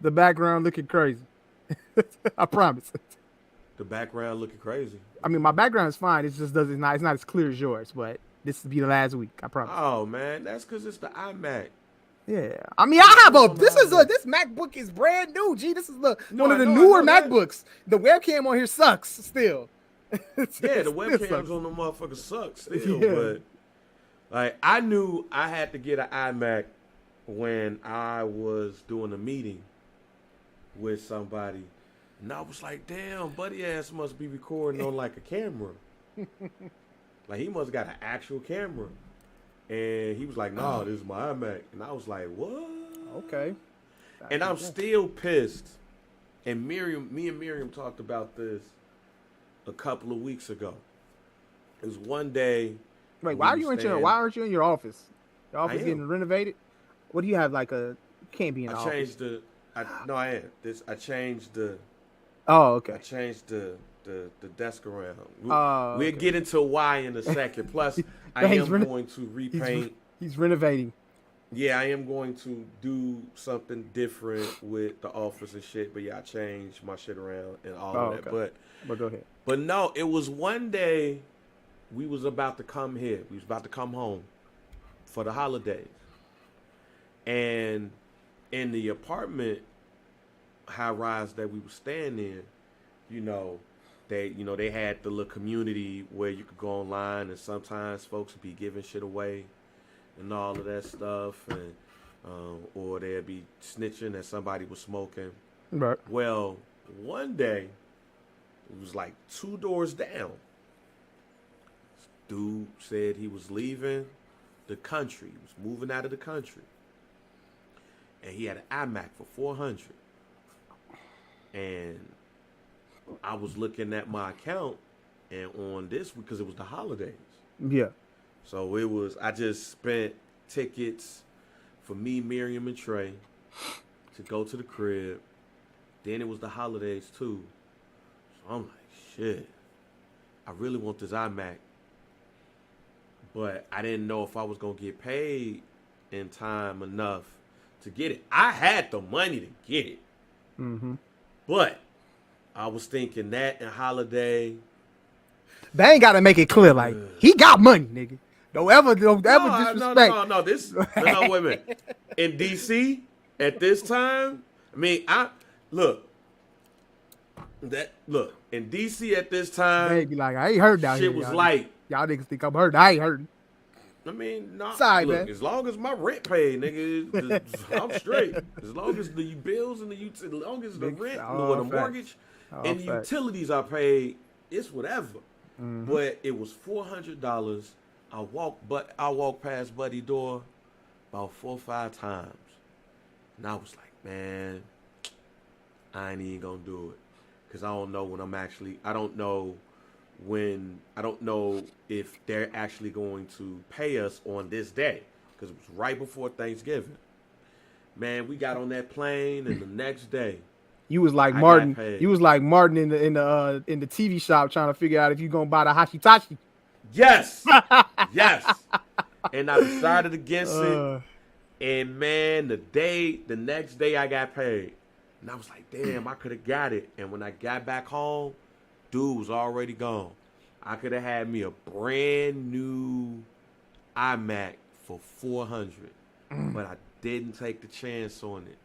the background looking crazy. I promise. The background looking crazy. I mean, my background is fine. It just doesn't. It's not as clear as yours. But this will be the last week. I promise. Oh man, that's because it's the iMac. Yeah. I mean, It's I have still a. on the This is a. iMac. This MacBook is brand new. Gee, this is the No, one of the I newer know that. MacBooks. The webcam on here sucks still. Yeah, the Still webcams sucks. on the motherfucker suck still, Yeah. but like I knew I had to get an iMac when I was doing a meeting with somebody, and I was like, "Damn, buddy ass must be recording on like a camera. Like he must got an actual camera." And he was like, "No, this is my iMac," and I was like, "What?" Okay. And I'm still pissed. And me and Miriam talked about this a couple of weeks ago. It was one day. Wait, we why are was you in your? staying- Why aren't you in your office? Your office am. getting renovated. What do you have? Like a can't be in the I office. changed the. No, I am. I changed the. Oh, I okay. changed the desk around. Oh, We'll okay. get into why in a second. Plus, I But he's am going to repaint. He's renovating. Yeah, I am going to do something different with the office and shit. But yeah, I changed my shit around and all Oh, of that. okay. But go ahead. But no, it was one day we was about to come here. We was about to come home for the holidays. And in the apartment high rise that we were staying in, they had the little community where you could go online and sometimes folks would be giving shit away and all of that stuff, and or they'd be snitching that somebody was smoking. Right. Well, one day it was like 2 doors down. Dude said he was leaving the country. He was moving out of the country. And he had an iMac for $400. And I was looking at my account, and on this, because it was the holidays. Yeah. So I just spent tickets for me, Miriam, and Trey to go to the crib. Then it was the holidays too. So I'm like, shit, I really want this iMac. But I didn't know if I was going to get paid in time enough to get it. I had the money to get it. Mm-hmm. But I was thinking that and holiday. They ain't got to make it clear. Like he got money, nigga. Don't ever disrespect. No. No, wait a minute. In DC at this time, I mean, in DC at this time, They be like, I ain't heard down shit here. was y'all. like, Y'all niggas think I'm hurt. I ain't heard. I mean, no. Sorry, Look, man. as long as my rent paid, nigga, I'm straight. As long as the bills and as long as the rent or the mortgage and the utilities are paid, it's whatever. Mm-hmm. But it was $400. I walked past Buddy's door about 4 or 5 times, and I was like, man, I ain't even gonna do it, cause I don't know when I don't know if they're actually going to pay us on this day, because it was right before Thanksgiving. Man, we got on that plane, and the next day, You was like I Martin. got paid. You was like Martin in the TV shop trying to figure out if you gonna buy the Hashitashi. yes, yes, and I decided against it. And man, the next day I got paid, and I was like, damn, I could have got it. And when I got back home, dude was already gone. I could have had me a brand new iMac for $400, but I didn't take the chance on it.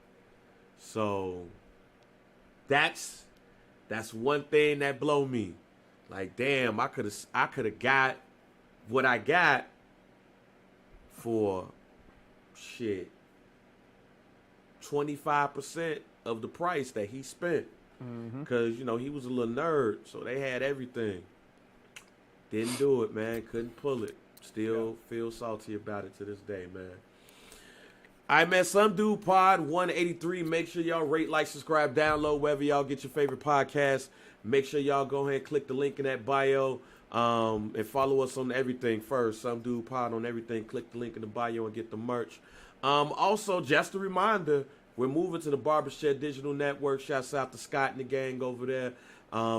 So that's one thing that blow me. Like, damn, I could have got what I got for shit 25% of the price that he spent. Because, he was a little nerd, so they had everything. Didn't do it, man. Couldn't pull it. Still feel salty about it to this day, man. All right, man. Some Dude Pod 183. Make sure y'all rate, like, subscribe, download wherever y'all get your favorite podcast. Make sure y'all go ahead and click the link in that bio and follow us on everything first. Some Dude Pod on everything. Click the link in the bio and get the merch. Also, just a reminder, we're moving to the Barbershop Digital Network. Shouts out to Scott and the gang over there.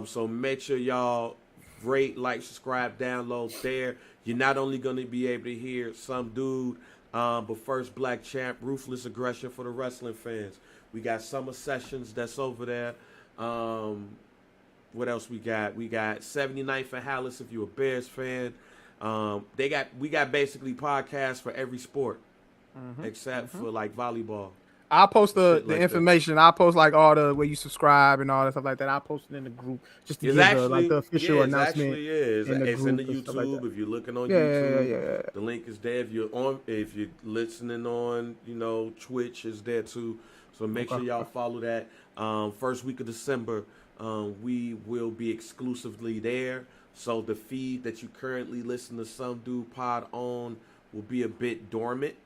So make sure y'all rate, like, subscribe, download there. You're not only going to be able to hear Some Dude, but First Black Champ, Ruthless Aggression for the wrestling fans. We got summer sessions that's over there. What else we got? We got 79th for Hallis if you're a Bears fan. We got basically podcasts for every sport except for like volleyball. I'll post the like information. I'll post like all the where you subscribe and all that stuff like that. I'll post it in the group just to give the official announcement. It's in the YouTube. Like if you're looking on YouTube, yeah. The link is there. If you're listening on, Twitch is there too. So make sure y'all follow that. First week of December, we will be exclusively there. So the feed that you currently listen to Some Dude Pod on will be a bit dormant.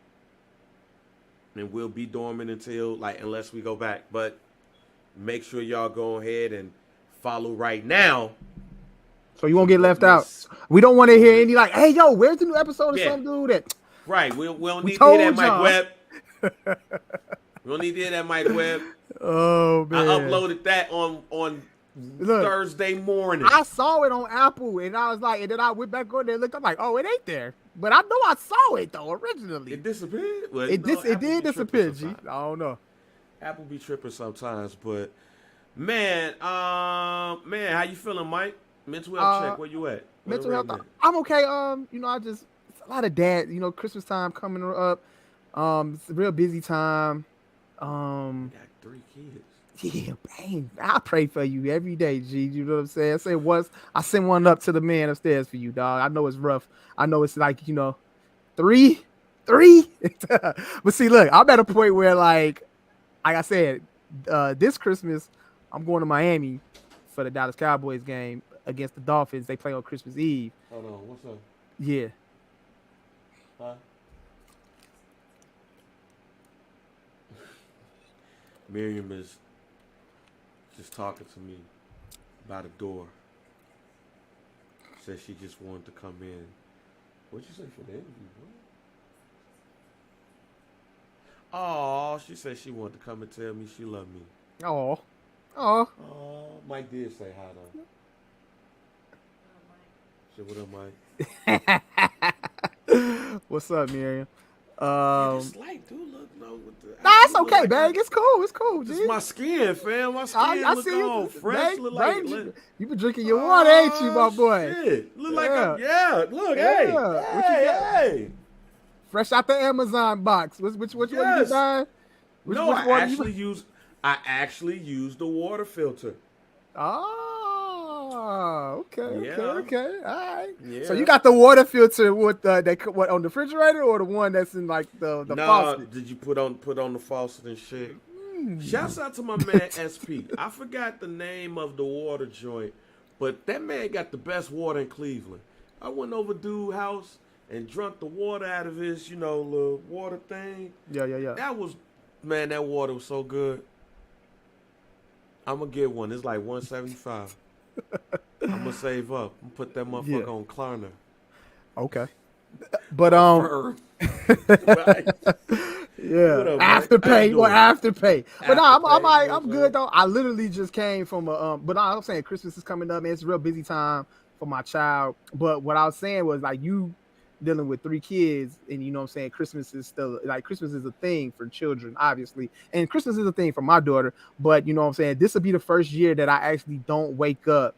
And we'll be dormant unless we go back. But make sure y'all go ahead and follow right now. So you won't get left out. We don't want to hear any like, hey, yo, where's the new episode of Some Dude? Right. We don't need to hear that, Mike Webb. We don't need to hear that, Mike Webb. Oh, man. I uploaded that on Thursday morning. I saw it on Apple, and I was like, and then I went back on there and looked. I'm like, oh, it ain't there. But I know I saw it though originally. It disappeared. Well, it did disappear. G. I don't know. Apple be tripping sometimes, but man, how you feeling, Mike? Mental health check. Where you at? Mental health. I'm okay. It's a lot of dad. Christmas time coming up. It's a real busy time. Got 3 kids. Yeah, bang. I pray for you every day, G. You know what I'm saying? I send one up to the man upstairs for you, dog. I know it's rough. I know it's like, 3. But see, look, I'm at a point where like I said, this Christmas, I'm going to Miami for the Dallas Cowboys game against the Dolphins. They play on Christmas Eve. Hold on, what's up? Yeah. Huh? Miriam is just talking to me by the door. Said she just wanted to come in. What'd you say for the interview, bro? Oh, she said she wanted to come and tell me she loved me. Oh. Mike did say hi though. What up, Mike? What's up, Miriam? It's light, dude. Look, it's okay, like bag. It's cool, G. It's my skin, fam. My skin look all fresh. Look like you been drinking your water, ain't you, my boy? Shit. Look like look, hey. Fresh out the Amazon box. Which one you buying? I actually use the water filter. Oh, okay. All right. Yeah. So you got the water filter with on the refrigerator or the one that's in like the faucet? Did you put on the faucet and shit? Shouts out to my man SP. I forgot the name of the water joint, but that man got the best water in Cleveland. I went over dude's house and drunk the water out of his, little water thing. Yeah. That water was so good. I'm gonna get one. It's like $175. I'm gonna save up. I'm gonna put that motherfucker on Klarna. Okay. But yeah, afterpay. But no, I'm good though. I literally just came from but I'm saying Christmas is coming up, man. It's a real busy time for my child. But what I was saying was like you dealing with 3 kids, and Christmas is still like Christmas is a thing for children, obviously, and Christmas is a thing for my daughter. But this will be the first year that I actually don't wake up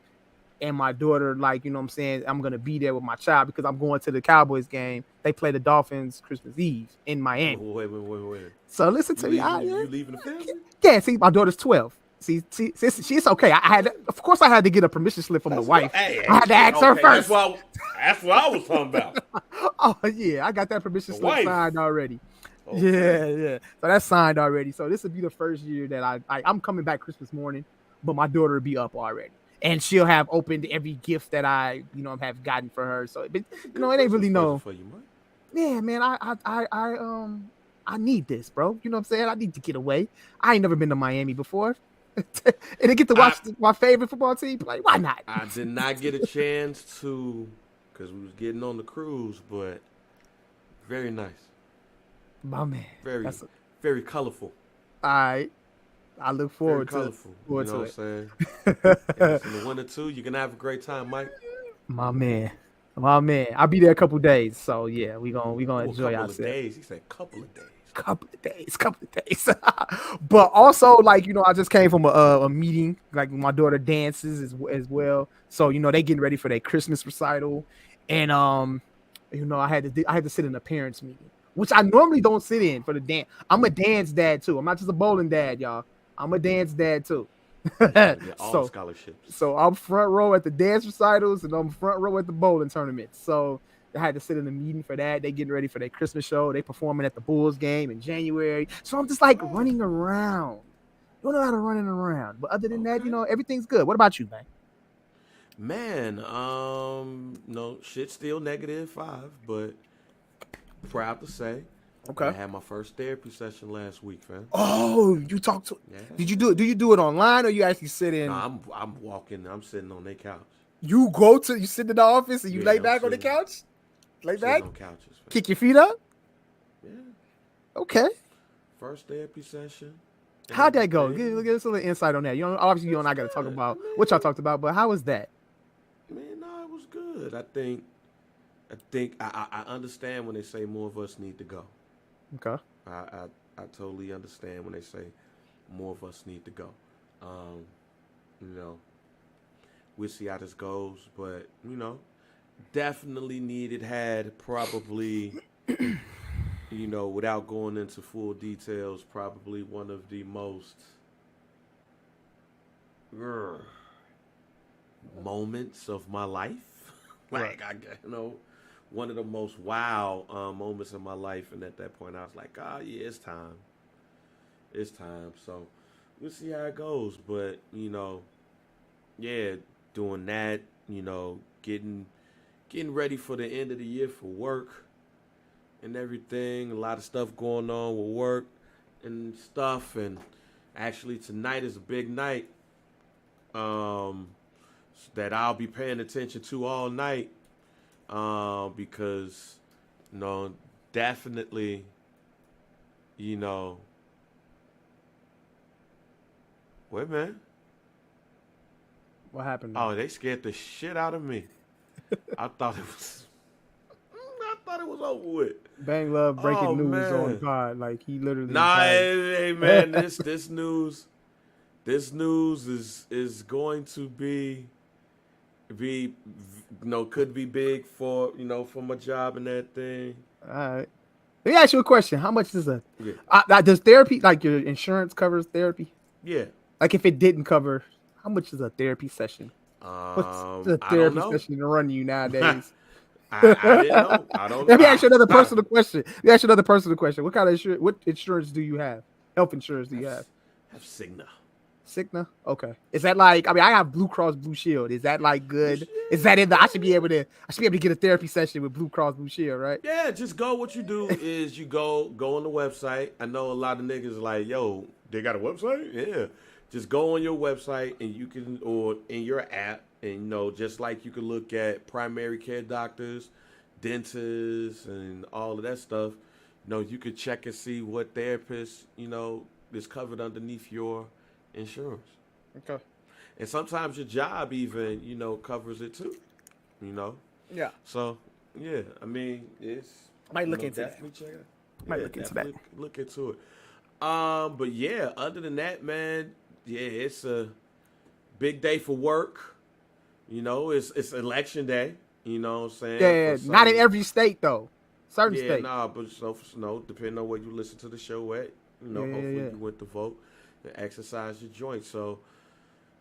and my daughter, I'm gonna be there with my child because I'm going to the Cowboys game. They play the Dolphins Christmas Eve in Miami. Wait. So listen to me. You leaving the family? Yeah. See, my daughter's 12. See, she's okay. Of course, I had to get a permission slip from the wife. I had to ask her first. That's what I was talking about. Oh yeah, I got that permission slip signed already. Okay. Yeah. So that's signed already. So this will be the first year that I'm coming back Christmas morning, but my daughter will be up already, and she'll have opened every gift that I have gotten for her. So, but, it ain't really no. For you, Mike. Yeah, man. I need this, bro. You know what I'm saying? I need to get away. I ain't never been to Miami before. And to get to watch my favorite football team play, why not? I did not get a chance to, because we was getting on the cruise, but very nice. My man. Very colorful. All right. I look forward to it. What I'm saying? In the winter too, you can have a great time, Mike. My man. I'll be there a couple days, so yeah, we gonna enjoy ourselves. Days. He said couple of days. couple of days. But also, like, you know, I just came from a meeting. Like, my daughter dances as well, so you know they getting ready for their Christmas recital, and you know, I had to sit in a parents meeting, which I normally don't sit in for the dance. I'm a dance dad too. I'm not just a bowling dad, y'all. I'm a dance dad too. Gotta get all so scholarships. so I'm front row at the dance recitals and I'm front row at the bowling tournaments. So I had to sit in a meeting for that. They getting ready for their Christmas show. They performing at the Bulls game in January. So I'm just like running around. Don't know how to running around. But other than that, you know, everything's good. What about you, man? Man, no, shit's still -5, but proud to say, I had my first therapy session last week, fam. Oh, you talked to? Yeah. Did you do it? Do you do it online or you actually sit in? No, I'm walking. I'm sitting on their couch. You sit in the office and you lay back on the couch? Lay back? On couches. Fam. Kick your feet up? Yeah. Okay. First therapy session. How'd that go? Give us a little insight on that. You know, obviously you and I got to talk about what y'all talked about, but how was that? Man, no, it was good. I think I understand when they say more of us need to go. Okay. I totally understand when they say more of us need to go. You know, we'll see how this goes, but you know, definitely needed. Had probably, you know, without going into full details, probably one of the most moments of my life. Like, you know, one of the most wow moments of my life. And at that point, I was like, yeah, it's time. It's time. So we'll see how it goes. But, you know, yeah, doing that, you know, getting ready for the end of the year for work and everything. A lot of stuff going on with work and stuff. And actually tonight is a big night that I'll be paying attention to all night because, you know, definitely, you know, wait, man. What happened? Oh, they scared the shit out of me. I thought it was over with. Bang Love breaking news on God. Like, he literally. Nah, hey man, this news is going to be you know, could be big for, you know, for my job and that thing. All right. Let me ask you a question. How much does does therapy, like your insurance covers therapy? Yeah. Like, if it didn't cover, how much is a therapy session? What's the therapy session to run you nowadays? I didn't know. I don't know. Let me ask you another personal question. What kind of insurance? What insurance do you have? Health insurance do you have? I have Cigna. Cigna? Okay. Is that like? I mean, I have Blue Cross Blue Shield. Is that like good? Is that in the? I should be able to get a therapy session with Blue Cross Blue Shield, right? Yeah. Just go. What you do is you go on the website. I know a lot of niggas like, yo, they got a website. Yeah. Just go on your website and you can, or in your app, and you know, just like you can look at primary care doctors, dentists, and all of that stuff. You know, you could check and see what therapist, you know, is covered underneath your insurance. Okay. And sometimes your job even, you know, covers it too. You know. Yeah. So yeah, I mean, it's might look into that. Check it. Might look into that. Look into it. But yeah, other than that, man, yeah, it's a big day for work. You know, it's election day. You know what I'm saying? Yeah, not in every state though. Certain states. Yeah, but depending on where you listen to the show at, you know, hopefully you went to vote and exercise your joint. So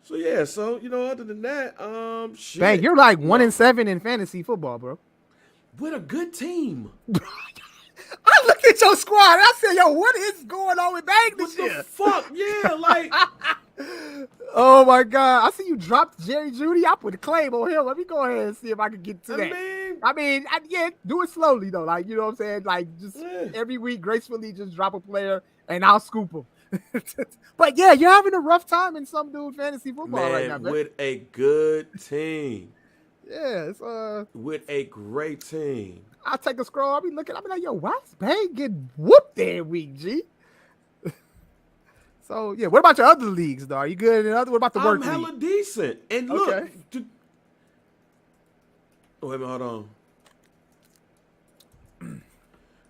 yeah, you know, other than that, shit. Bang, you're like 1-7 in fantasy football, bro. With a good team. I looked at your squad and I said, yo, what is going on with Bang this year? What the fuck? Yeah, like. Oh my God. I see you dropped Jerry Jeudy. I put a claim on him. Let me go ahead and see if I can get to that. I mean, do it slowly though. Like, you know what I'm saying? Like, just every week gracefully just drop a player and I'll scoop him. But yeah, you're having a rough time in some dude fantasy football right now, man. With a good team. Yeah, it's with a great team. I'll take a scroll. I'll be looking. I'll be like, yo, why is Bang getting whooped every week, G? So yeah, what about your other leagues, though? Are you good in other? What about the work league? I'm hella decent. And look, wait a minute, hold on.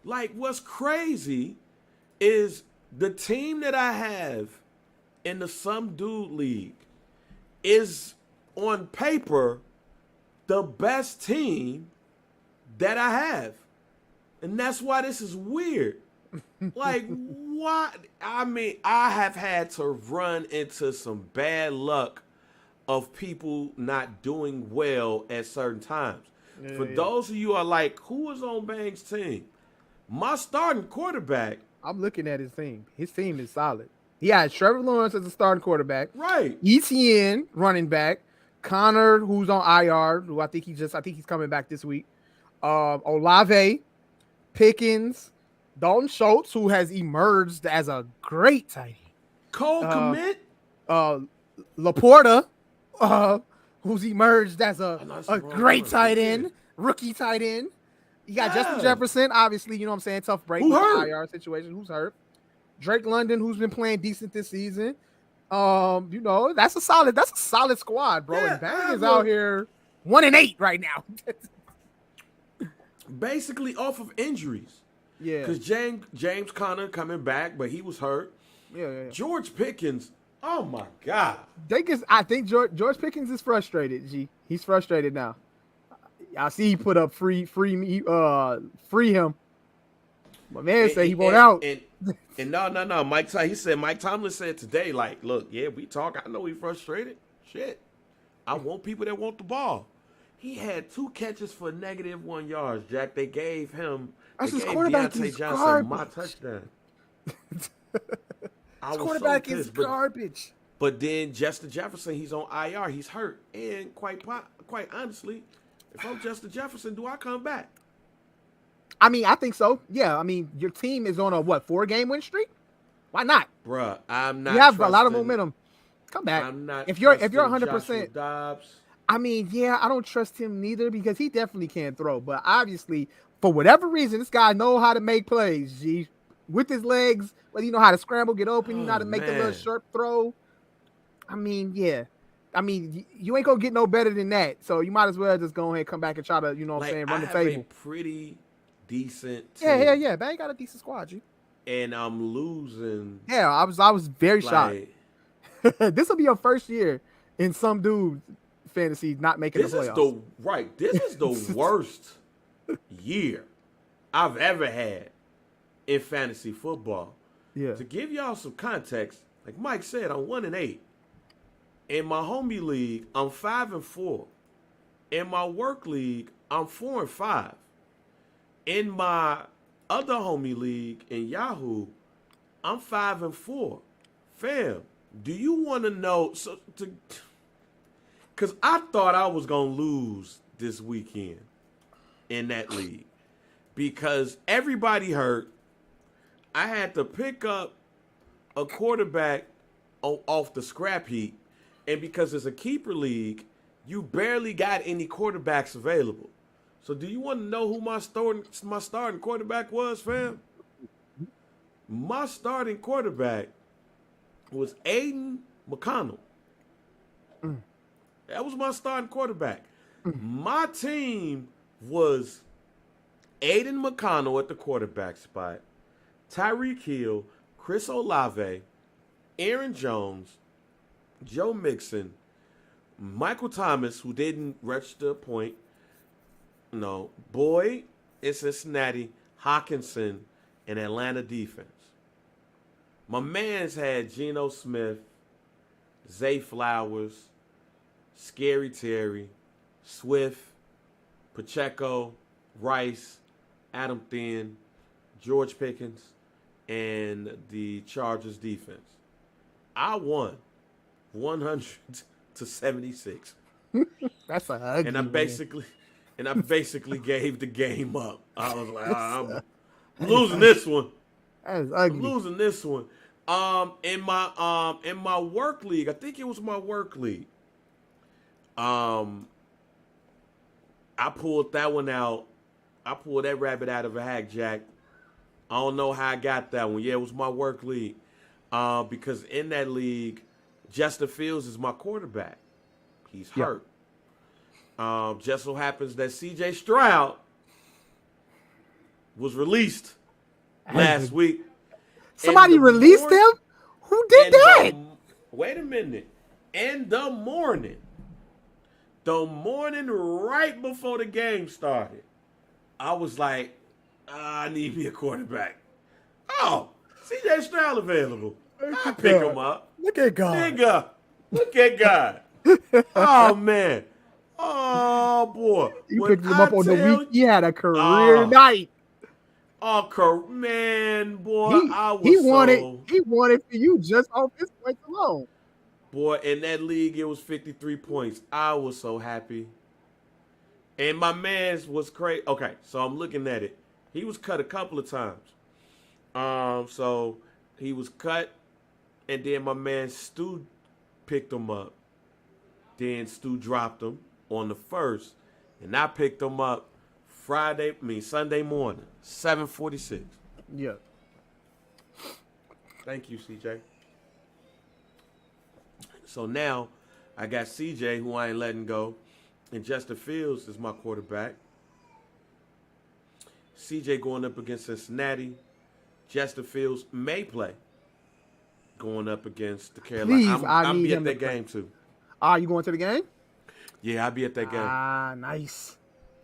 Like, what's crazy is the team that I have in the Some Dude League is on paper the best team that I have. And that's why this is weird. Like, what? I mean, I have had to run into some bad luck of people not doing well at certain times. For those of you who are like, who was on Bang's team? My starting quarterback. I'm looking at his team. His team is solid. He has Trevor Lawrence as a starting quarterback. Right. ETN running back. Connor, who's on IR, who I think he's coming back this week. Olave, Pickens, Dalton Schultz, who has emerged as a great tight end. Cole Kmet. Laporta, who's emerged as a great tight end, rookie tight end. You got Justin Jefferson, obviously, you know what I'm saying, tough break. Who hurt? IR situation, who's hurt. Drake London, who's been playing decent this season. You know, that's a solid squad, bro. Yeah, and Bang is out here 1-8 right now. Basically off of injuries. Yeah. Because James Conner coming back, but he was hurt. Yeah. George Pickens, oh my God. I think George Pickens is frustrated, G. He's frustrated now. I see he put up free him. My man said he won't out. And no. Mike Tomlin said today, like, look, yeah, we talk. I know he frustrated. Shit. I want people that want the ball. He had 2 catches for -1 yards, Jack. They gave him. That's his gave quarterback. Deontay He's Johnson garbage. my touchdown. His quarterback is garbage. But then Justin Jefferson, he's on IR. He's hurt. And quite honestly, if I'm Justin Jefferson, do I come back? I mean, I think so. Yeah, I mean, your team is on a 4-game win streak. Why not? Bruh, I'm not. You have a lot of momentum. Come back. I'm not. If you're 100%. Joshua Dobbs. I mean, yeah, I don't trust him neither because he definitely can't throw. But obviously, for whatever reason, this guy knows how to make plays. G, with his legs, whether you know how to scramble, get open, you know how to make the little sharp throw. I mean, yeah. I mean, you ain't gonna get no better than that. So you might as well just go ahead and come back and try to, you know what I'm saying, run the table. I have a pretty decent team. Yeah. Bang got a decent squad, G. And I'm losing. Yeah, I was very shocked. This will be your first year in Some Dude fantasy not making the playoffs. This is the worst year I've ever had in fantasy football. Yeah. To give y'all some context, like Mike said, I'm 1-8. In my homie league, I'm 5-4. In my work league, I'm 4-5. In my other homie league in Yahoo, I'm 5-4. Fam, do you want to know? Because I thought I was going to lose this weekend in that league. Because everybody hurt. I had to pick up a quarterback off the scrap heap. And because it's a keeper league, you barely got any quarterbacks available. So do you want to know who my starting quarterback was, fam? My starting quarterback was Aiden McConnell. That was my starting quarterback. My team was Aiden McConnell at the quarterback spot, Tyreek Hill, Chris Olave, Aaron Jones, Joe Mixon, Michael Thomas, who didn't register a point, Boyd in Cincinnati, Hawkinson, and Atlanta defense. My man's had Geno Smith, Zay Flowers, Scary Terry, Swift, Pacheco, Rice, Adam Thielen, George Pickens, and the Chargers defense. I won 100-76. That's a ugly. And I basically gave the game up. I was like, I'm losing this one. That is ugly. I'm losing this one. In my work league, I think it was my work league. I pulled that one out. I pulled that rabbit out of a hat, Jack. I don't know how I got that one. Yeah, it was my work league. Because in that league, Justin Fields is my quarterback. He's hurt. Just so happens that C.J. Stroud was released last week. Somebody released him? Who did that? Wait a minute. In the morning right before the game started, I was like, I need me a quarterback. Oh, CJ Stroud available. I pick him up. Look at God. Nigga, look at God. Oh, man. Oh, boy. You picked him up on the week. He had a career night. Oh, man, boy, he wanted for you just off his points alone. Boy, in that league, it was 53 points. I was so happy. And my man's was crazy. Okay, so I'm looking at it. He was cut a couple of times. So he was cut, and then my man Stu picked him up. Then Stu dropped him on the first, and I picked him up Sunday morning, 7:46. Yeah. Thank you, CJ. So now I got CJ, who I ain't letting go, and Justin Fields is my quarterback. CJ going up against Cincinnati. Justin Fields may play going up against the Carolina. I'll be at that game too. You going to the game? Yeah, I'll be at that game. Nice.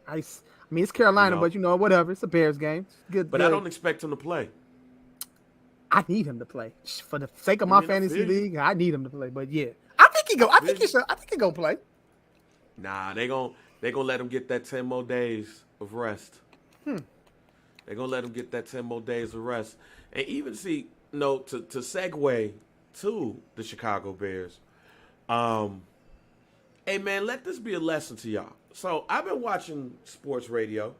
I mean, it's Carolina, but whatever. It's a Bears game. It's good. But I don't expect him to play. I need him to play for the sake of my fantasy league. I need him to play. But yeah, I think he go. I think he gonna play. Nah, they gonna let him get that 10 more days of rest. They're gonna let him get that 10 more days of rest, and even to segue to the Chicago Bears. Hey man, let this be a lesson to y'all. So I've been watching sports radio,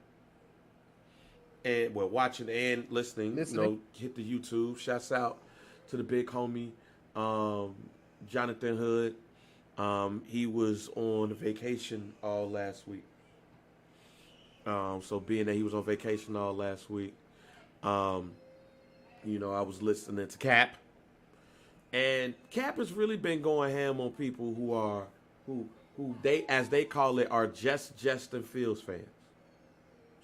and watching and listening. Hit the YouTube. Shouts out to the big homie, Jonathan Hood. He was on vacation all last week. So being that he was on vacation all last week, I was listening to Cap, and Cap has really been going ham on people who they, as they call it, are just Justin Fields fans.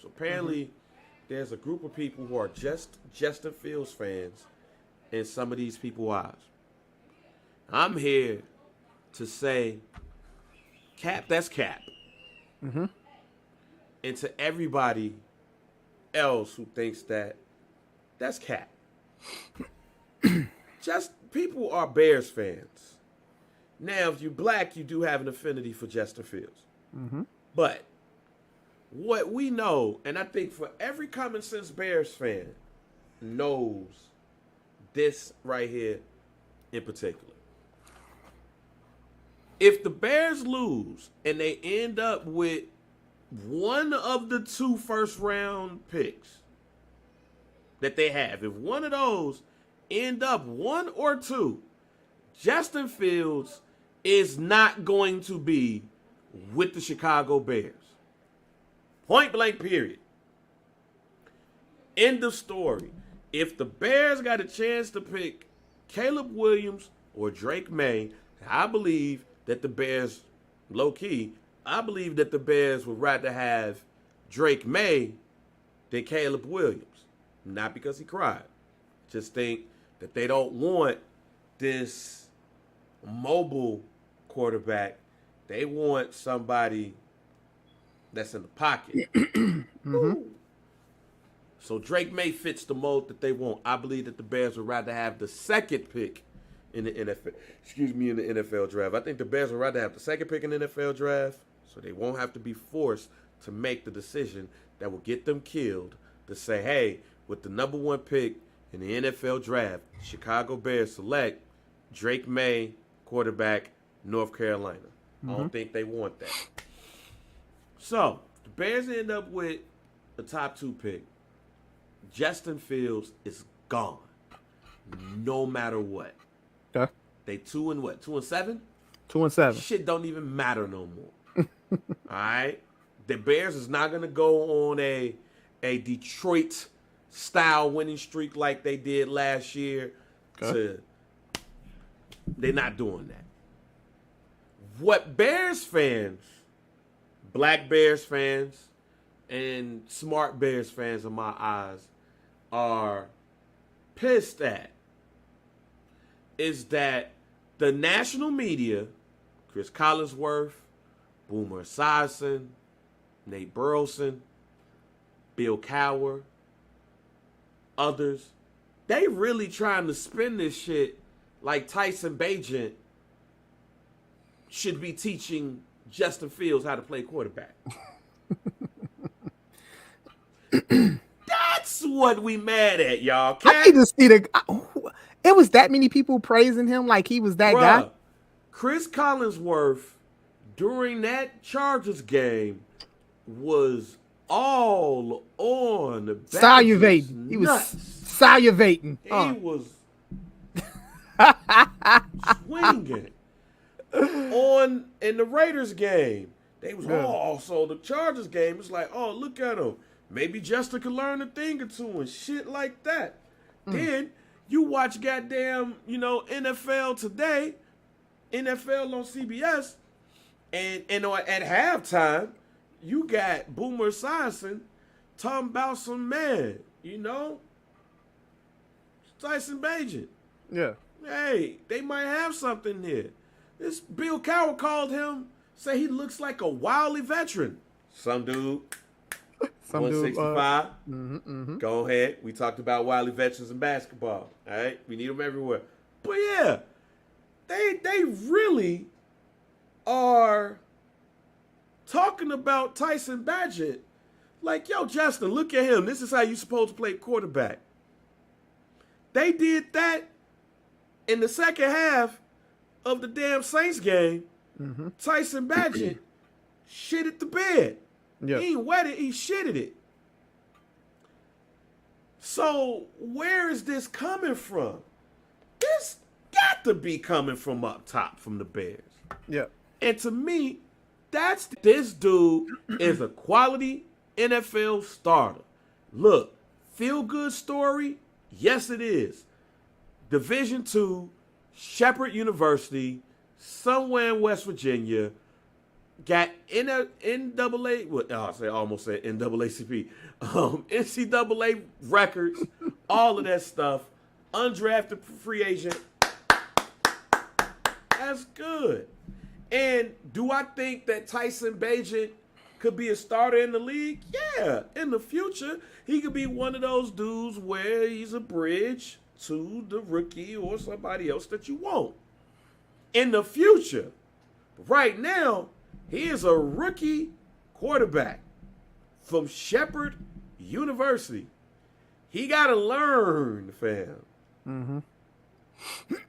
So apparently, there's a group of people who are just Justin Fields fans in some of these people's eyes. I'm here to say, Cap, that's Cap. Mm-hmm. And to everybody else who thinks that's Cap. Just people are Bears fans. Now, if you're black, you do have an affinity for Justin Fields. Mm-hmm. But what we know, and I think for every common sense Bears fan knows this right here in particular. If the Bears lose and they end up with one of the 2 first-round picks that they have, if one of those end up 1 or 2, Justin Fields is not going to be with the Chicago Bears. Point blank, period. End of story. If the Bears got a chance to pick Caleb Williams or Drake May, I believe that the Bears, low-key, I believe that the Bears would rather have Drake May than Caleb Williams. Not because he cried. Just think that they don't want this mobile quarterback. They want somebody that's in the pocket. Mm-hmm. So Drake May fits the mold that they want. I believe that the Bears would rather have the second pick in the NFL. In the NFL draft. I think the Bears would rather have the second pick in the NFL draft, so they won't have to be forced to make the decision that will get them killed to say, hey, with the number 1 pick in the NFL draft, Chicago Bears select Drake May, quarterback, North Carolina. I don't think they want that. So, the Bears end up with the top 2 pick. Justin Fields is gone. No matter what. Okay. They 2 and what? 2 and 7? 2 and 7. Shit don't even matter no more. All right? The Bears is not going to go on a Detroit style winning streak like they did last year. Okay. They're not doing that. What Bears fans, black Bears fans, and smart Bears fans in my eyes are pissed at is that the national media, Chris Collinsworth, Boomer Esiason, Nate Burleson, Bill Cowher, others, they really trying to spin this shit like Tyson Bagent should be teaching Justin Fields how to play quarterback. That's what we mad at, y'all. I need to see it was that many people praising him like he was that guy. Chris Collinsworth during that Chargers game was all on the salivating. He was salivating. He was swinging on in the Raiders game. They was also the Chargers game. It's like, oh, look at him. Maybe Justin could learn a thing or two and shit like that. Then you watch goddamn, NFL Today, NFL on CBS, and at halftime, you got Boomer Esiason talking about some man, Tyson Bagent. Yeah. Hey, they might have something here. This Bill Cowher called him, say he looks like a wily veteran. Some dude. 165. Go ahead. We talked about wily veterans in basketball. All right, we need them everywhere. But yeah, they really are talking about Tyson Bagent like, yo, Justin, look at him. This is how you supposed to play quarterback. They did that in the second half of the damn Saints game. Tyson Bagent shitted the bed. Yep. He ain't wet it, he shitted it. So where is this coming from? This got to be coming from up top from the Bears. Yeah. And to me, this dude is a quality NFL starter. Look, feel good story? Yes, it is. Division II, Shepherd University, somewhere in West Virginia. Got NCAA, I almost said NAACP, NCAA records, all of that stuff. Undrafted free agent. That's good. And do I think that Tyson Bagent could be a starter in the league? Yeah. In the future, he could be one of those dudes where he's a bridge to the rookie or somebody else that you want. In the future. Right now, he is a rookie quarterback from Shepherd University. He got to learn, fam.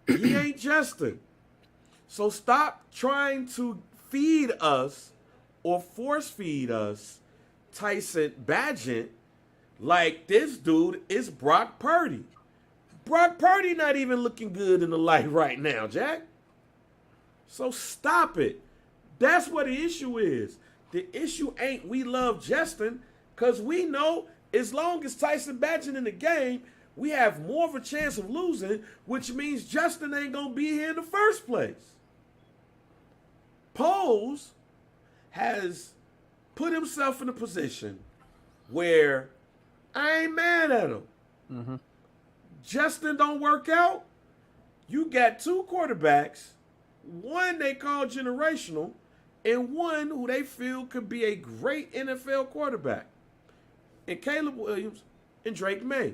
He ain't Justin. So stop trying to feed us or force feed us Tyson Bagent like this dude is Brock Purdy. Brock Purdy not even looking good in the light right now, Jack. So stop it. That's what the issue is. The issue ain't we love Justin, because we know as long as Tyson Bagent in the game, we have more of a chance of losing, which means Justin ain't going to be here in the first place. Poles has put himself in a position where I ain't mad at him. Justin don't work out. You got two quarterbacks, one they call generational, and one who they feel could be a great NFL quarterback. And Caleb Williams and Drake May,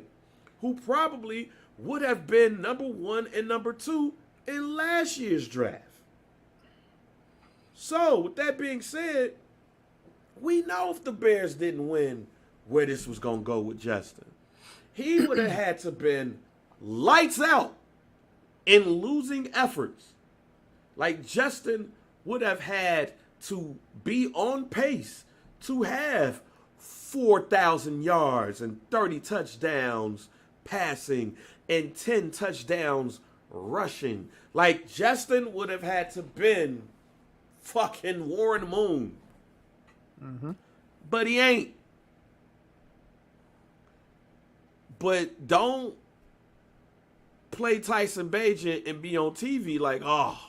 who probably would have been number 1 and number 2 in last year's draft. So, with that being said, we know if the Bears didn't win where this was going to go with Justin. He would have had to been lights out in losing efforts. Like Justin would have had to be on pace to have 4,000 yards and 30 touchdowns passing and 10 touchdowns rushing. Like Justin would have had to been fucking Warren Moon. But he ain't. But don't play Tyson Bagent and be on TV like, oh,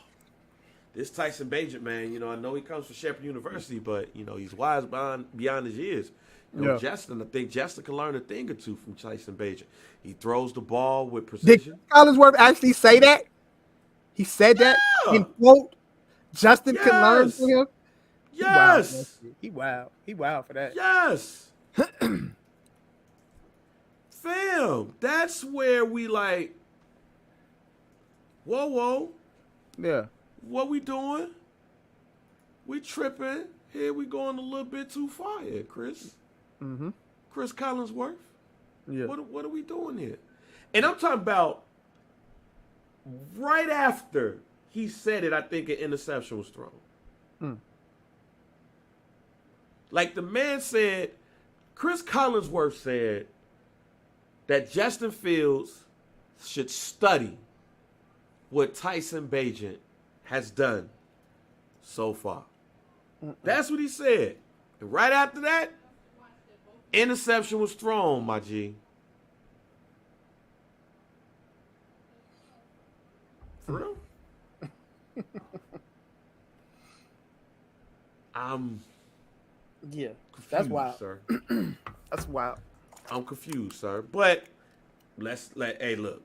this Tyson Bagent, man, I know he comes from Shepherd University, but, he's wise beyond his years. And with Justin, I think Justin can learn a thing or two from Tyson Bagent. He throws the ball with Did precision. Collinsworth actually say that? He said that in quote. Justin can learn from him. Yes. He wild. He wild for that. Yes. Fam, that's where we like, whoa. Yeah. What we doing? We tripping. Here we going a little bit too far here, Chris. Mm-hmm. Chris Collinsworth. Yeah. What are we doing here? And I'm talking about right after he said it, I think an interception was thrown. Like the man said, Chris Collinsworth said that Justin Fields should study what Tyson Bagent has done so far. That's what he said. And right after that, interception was thrown, my G. For real? Yeah, confused, that's wild, sir. That's wild. I'm confused, sir. But hey, look.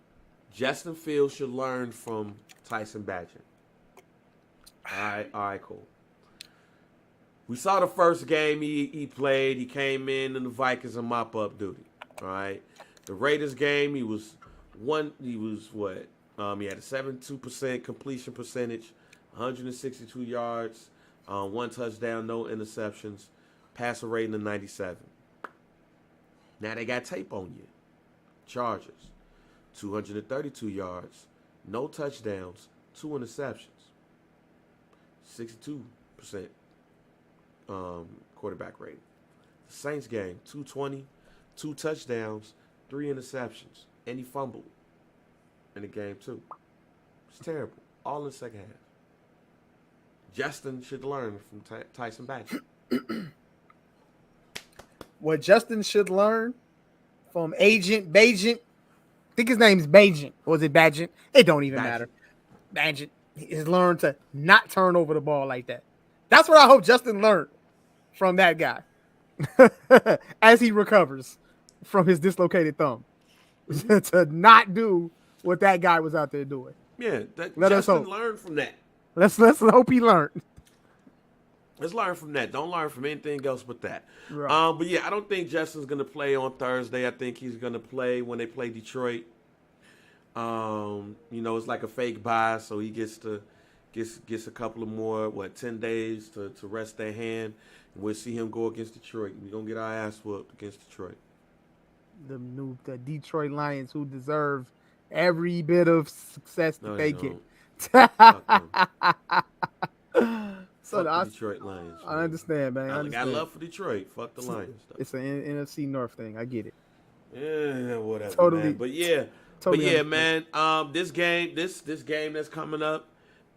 Justin Fields should learn from Tyson Bagent. All right, cool. We saw the first game he played. He came in the Vikings and mop-up duty. All right. The Raiders game, he was what? He had a 72% completion percentage, 162 yards, 1 touchdown, no interceptions, passer rating of 97. Now they got tape on you. Chargers, 232 yards, no touchdowns, 2 interceptions, 62% quarterback rating. The Saints game, 220, 2 touchdowns, 3 interceptions, and he fumbled in the game too. It's terrible. All in the second half. Justin should learn from Tyson Bagent. What Justin should learn from Bagent, I think his name is Bagent, or is it Bagent? It don't even matter. Bagent has learned to not turn over the ball like that. That's what I hope Justin learned from that guy as he recovers from his dislocated thumb. To not do what that guy was out there doing. Yeah, Justin learned from that. Let's hope he learned. Let's learn from that. Don't learn from anything else but that. Right. But yeah, I don't think Justin's gonna play on Thursday. I think he's gonna play when they play Detroit. It's like a fake bye, so he gets a couple of more 10 days to rest their hand. And we'll see him go against Detroit. We're gonna get our ass whooped against Detroit. The Detroit Lions, who deserve every bit of success that they get. So the Detroit Lions. I understand, man. I got love for Detroit. Fuck the Lions. Though. It's an NFC North thing. I get it. Yeah, whatever. Totally. Man. But yeah, man. This game that's coming up,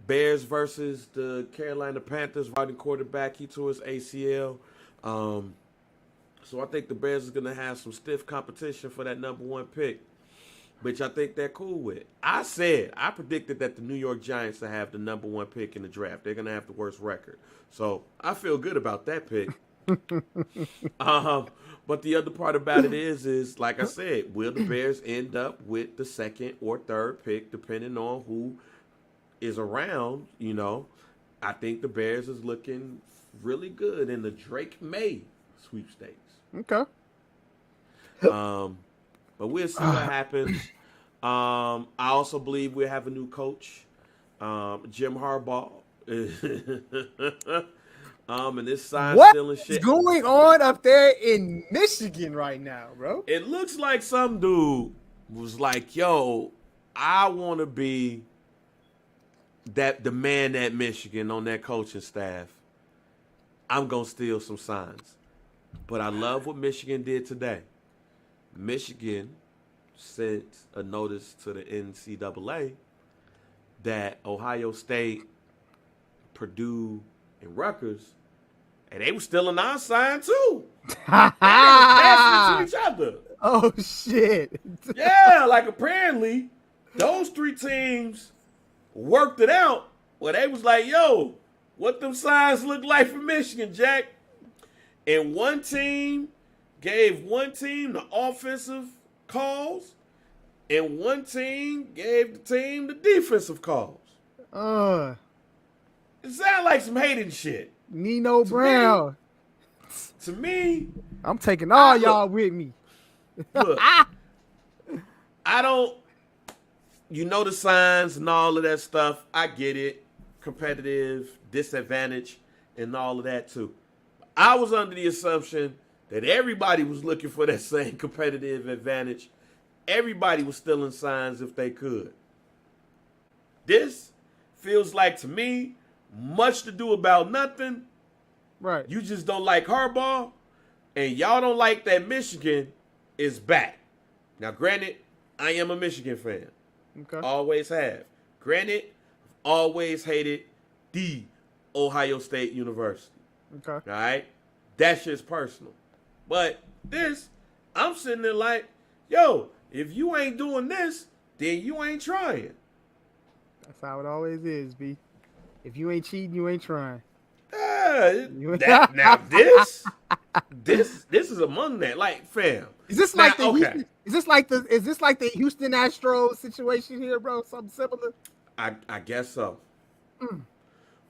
Bears versus the Carolina Panthers. Riding quarterback, he tore his ACL. So I think the Bears is gonna have some stiff competition for that number 1 pick, which I think they're cool with. I predicted that the New York Giants will have the number 1 pick in the draft. They're gonna have the worst record, so I feel good about that pick. But the other part about it is like I said, will the Bears end up with the 2nd or 3rd pick, depending on who is around? I think the Bears is looking really good in the Drake May sweepstakes. Okay. But we'll see what happens. I also believe we'll have a new coach, Jim Harbaugh. And this sign stealing shit. What's going on up there in Michigan right now, bro? It looks like some dude was like, "Yo, I want to be the man at Michigan on that coaching staff. I'm gonna steal some signs." But I love what Michigan did today. Michigan sent a notice to the NCAA that Ohio State, Purdue, and Rutgers, and they were still a non-sign too. They were passing to each other. Oh shit! Yeah, like apparently those 3 teams worked it out. Where they was like, "Yo, what them signs look like for Michigan, Jack?" And one team gave one team the offensive calls, and one team gave the team the defensive calls. It sounds like some hating shit. Nino Brown. To me, I'm taking all y'all with me. Look, I don't, the signs and all of that stuff. I get it. Competitive, disadvantage, and all of that too. I was under the assumption that everybody was looking for that same competitive advantage. Everybody was stealing signs if they could. This feels like, to me, much to do about nothing. Right. You just don't like Harbaugh, and y'all don't like that Michigan is back. Now, granted, I am a Michigan fan. Okay. Always have. Granted, I've always hated the Ohio State University. Okay. All right? That shit's personal. But this, I'm sitting there like, yo, if you ain't doing this, then you ain't trying. That's how it always is, B. If you ain't cheating, you ain't trying. Now this is among that. Like, fam. Is this like is this like the Houston Astros situation here, bro? Something similar? I guess so.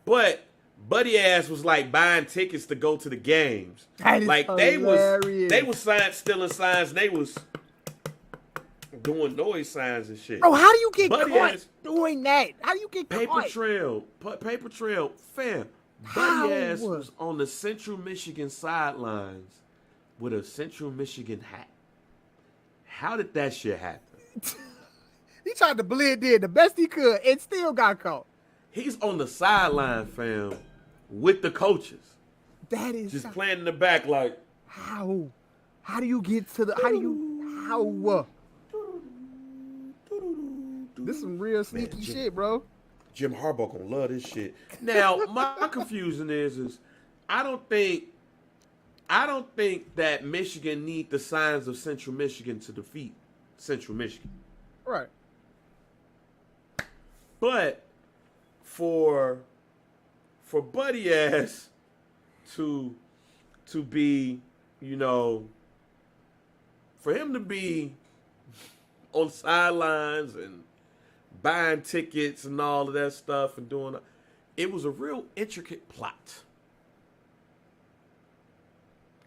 But Buddy ass was like buying tickets to go to the games. That is like hilarious. they was stealing signs. And they was doing noise signs and shit. Bro, how do you get Buddy caught doing that? How do you get paper caught? Paper trail, fam. Buddy ass was on the Central Michigan sidelines with a Central Michigan hat. How did that shit happen? He tried to blend in the best he could and still got caught. He's on the sideline, fam, with the coaches. That is just playing in the back like, how? How do you get to the This is some real sneaky shit, bro. Jim Harbaugh gonna love this shit. Now, my confusion is I don't think that Michigan need the signs of Central Michigan to defeat Central Michigan. Right. But for Buddy ass to be, for him to be on sidelines and buying tickets and all of that stuff and doing it was a real intricate plot.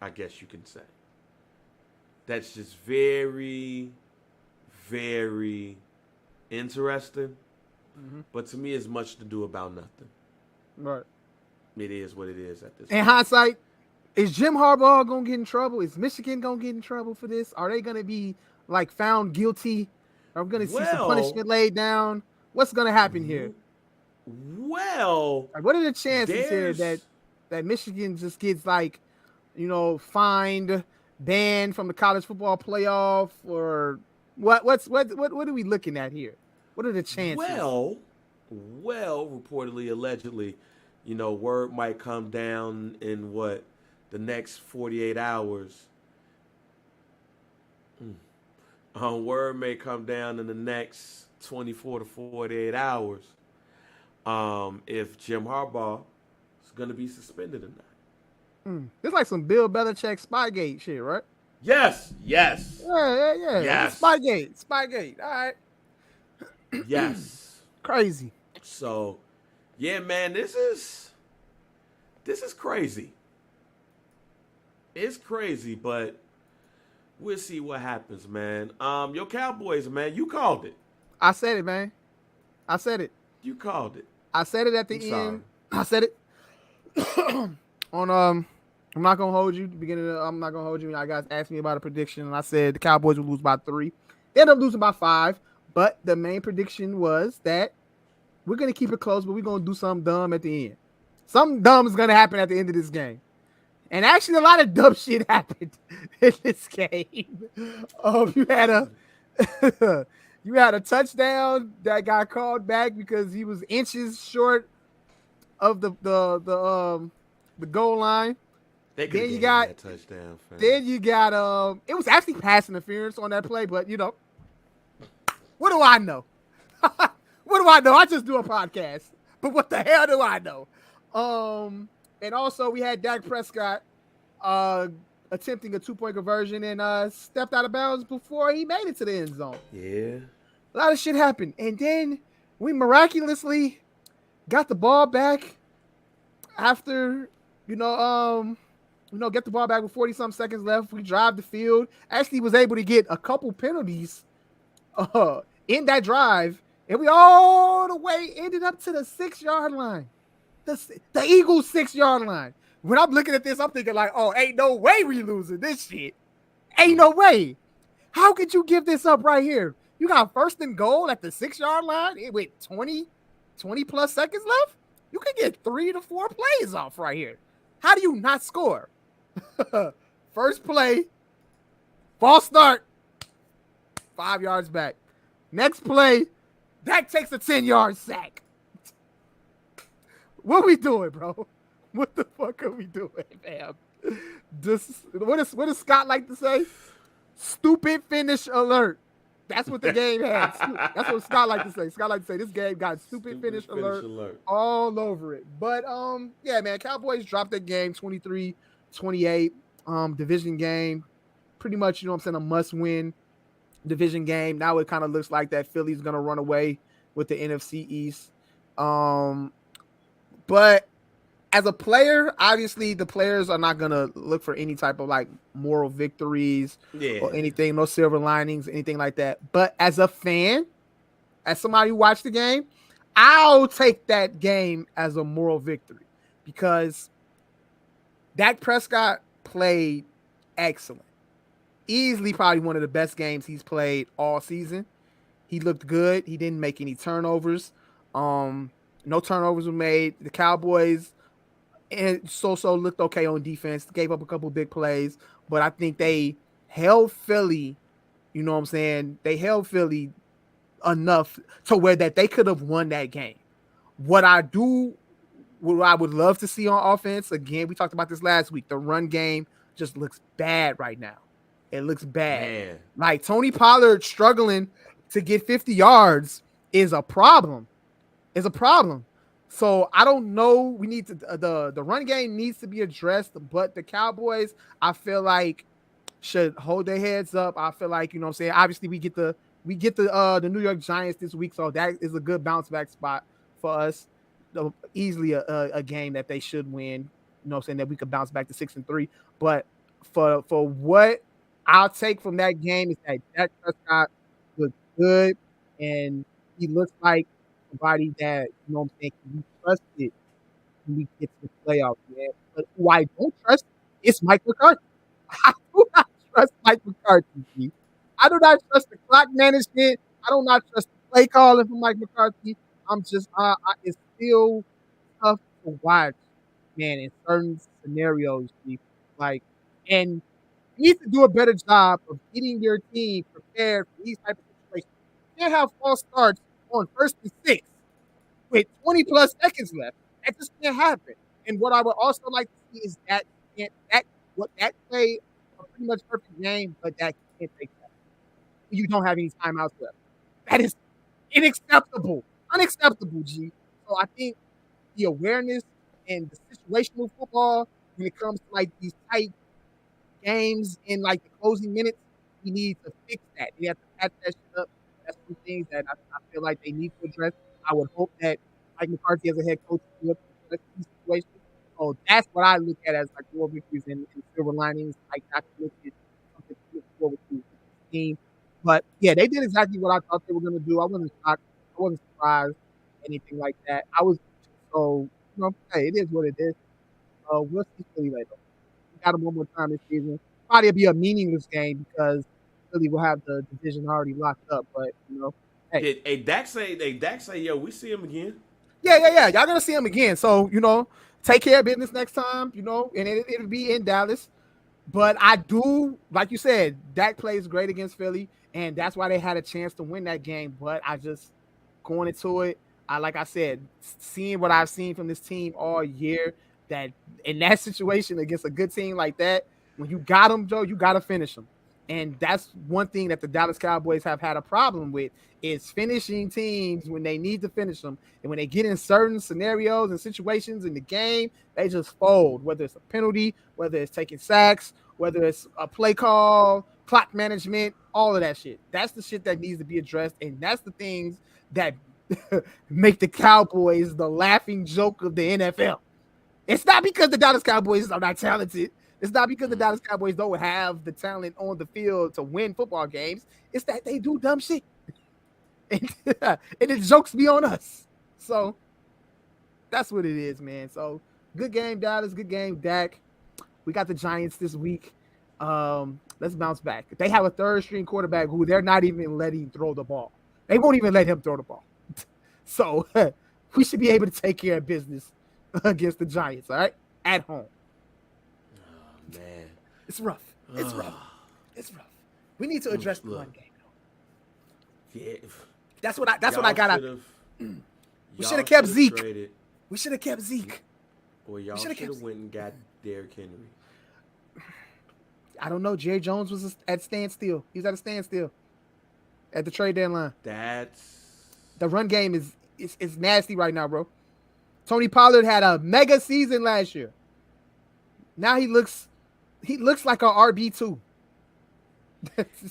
I guess you can say. That's just very, very interesting. Mm-hmm. But to me, it's much to do about nothing. Right. It is what it is at this point. In hindsight, is Jim Harbaugh going to get in trouble? Is Michigan going to get in trouble for this? Are they going to be, found guilty? Are we going to see some punishment laid down? What's going to happen here? Well, what are the chances here that Michigan just gets, fined, banned from the college football playoff, or what are we looking at here? What are the chances? Well, reportedly, allegedly, word might come down in the next 48 hours. Word may come down in the next 24 to 48 hours if Jim Harbaugh is going to be suspended or not. It's like some Bill Belichick Spygate shit, right? Yes. Yeah. Yes. Spygate. All right. Yes. Crazy. So, yeah, man, this is crazy. It's crazy, but we'll see what happens, man. Your Cowboys, man, you called it. I said it, man. I said it. You called it. I said it at the end. I said it. I'm not gonna hold you. I'm not gonna hold you. You guys asked me about a prediction, and I said the Cowboys would lose by 3. They ended up losing by 5. But the main prediction was that we're gonna keep it close, but we're gonna do something dumb at the end. Something dumb is gonna happen at the end of this game. And actually, a lot of dumb shit happened in this game. You had a touchdown that got called back because he was inches short of the goal line. Then you got that touchdown. Then you got it was actually pass interference on that play, but what do I know? What do I know? I just do a podcast. But what the hell do I know? And also we had Dak Prescott attempting a 2-point conversion and stepped out of bounds before he made it to the end zone. Yeah. A lot of shit happened. And then we miraculously got the ball back after, get the ball back with 40-some seconds left. We drive the field. Actually was able to get a couple penalties in that drive. And we all the way ended up to the 6-yard line. The Eagles 6-yard line. When I'm looking at this, I'm thinking like, oh, ain't no way we losing this shit. Ain't no way. How could you give this up right here? You got first and goal at the 6-yard line with 20 plus seconds left? You can get 3 to 4 plays off right here. How do you not score? First play, false start, 5 yards back. Next play, Dak takes a 10-yard sack. What we doing, bro? What the fuck are we doing, fam? What does Scott like to say? Stupid finish alert. That's what the game had. That's what Scott like to say. Scott like to say this game got stupid finish alert all over it. But yeah, man, Cowboys dropped that game 23-28. Division game. Pretty much, a must-win division game. Now it kind of looks like that Philly's gonna run away with the NFC East. But as a player, obviously the players are not going to look for any type of like moral victories or anything, no silver linings, anything like that. But as a fan, as somebody who watched the game, I'll take that game as a moral victory because Dak Prescott played excellent. Easily probably one of the best games he's played all season. He looked good. He didn't make any turnovers. No turnovers were made. The Cowboys and so looked okay on defense, gave up a couple big plays, but I think they held Philly, you know what I'm saying? They held Philly enough to where that they could have won that game. What I would love to see on offense, again, we talked about this last week, the run game just looks bad right now. It looks bad. Man. Like Tony Pollard struggling to get 50 yards is a problem. So I don't know. We need to the run game needs to be addressed, but the Cowboys, I feel like, should hold their heads up. I feel like, you know what I'm saying? Obviously we get the New York Giants this week, so that is a good bounce back spot for us. Easily a game that they should win. You know what I'm saying? That we could bounce back to 6-3. But for what I'll take from that game is that Dak Prescott looks good and he looks like somebody that, you know what I'm saying, can be trusted when we get to the playoffs, man. But who I don't trust is Mike McCarthy. I do not trust Mike McCarthy, G. I do not trust the clock management. I do not trust the play calling from Mike McCarthy. I'm just, it's still tough to watch, man, in certain scenarios, G. Like, and you need to do a better job of getting your team prepared for these type of situations. You can't have false starts on 1st and 6 with 20 plus seconds left. That just can't happen. And what I would also like to see is that played a pretty much perfect game, but that can't take that. You don't have any timeouts left. That is unacceptable, G. So I think the awareness and the situational football when it comes to like these tight games in like the closing minutes, we need to fix that. We have to patch that shit up. That's some things that I feel like they need to address. I would hope that Mike McCarthy as a head coach will address these situations. So that's what I look at as like more victories and silver linings. Like I can look at something to look forward to with this team. But yeah, they did exactly what I thought they were gonna do. I wasn't shocked. I wasn't surprised, anything like that. Hey, it is what it is. We'll see Philly later. We got them one more time this season. Probably be a meaningless game because Philly will have the division already locked up. But hey, Dak say, yo, we see him again. Yeah. Y'all gonna see him again. So take care of business next time. And it'll be in Dallas. But I do, like you said, Dak plays great against Philly, and that's why they had a chance to win that game. But I just going into it, like I said, seeing what I've seen from this team all year, that in that situation against a good team like that, when you got them, Joe, you got to finish them. And that's one thing that the Dallas Cowboys have had a problem with is finishing teams when they need to finish them. And when they get in certain scenarios and situations in the game, they just fold, whether it's a penalty, whether it's taking sacks, whether it's a play call, clock management, all of that shit. That's the shit that needs to be addressed, and that's the things that make the Cowboys the laughing joke of the NFL. It's not because the Dallas Cowboys are not talented. It's not because the Dallas Cowboys don't have the talent on the field to win football games. It's that they do dumb shit. And it jokes me on us. So that's what it is, man. So good game, Dallas. Good game, Dak. We got the Giants this week. Let's bounce back. They have a third string quarterback who they're not even letting throw the ball. They won't even let him throw the ball. So we should be able to take care of business against the Giants, all right? At home. Oh, man. It's rough. It's rough. It's rough. We need to address the run game, though. Yeah. That's what I got. We should have kept Zeke. Traded, we should have kept Zeke. Or y'all should have went and got Derrick Henry. I don't know. Jerry Jones was at standstill. He's at a standstill at the trade deadline. The run game is nasty right now, bro. Tony Pollard had a mega season last year. Now he looks like a RB2.